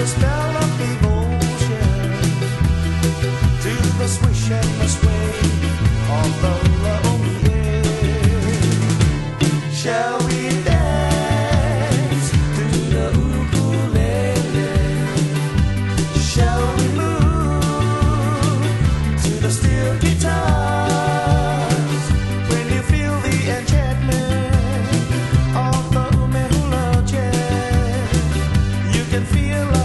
a spell of devotion to the swish and the sway of the lonely air. Shall we dance to the ukulele? Shall we move to the steel guitars? When you feel the enchantment of the umehula jazz, you can feel like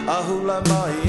a hula, my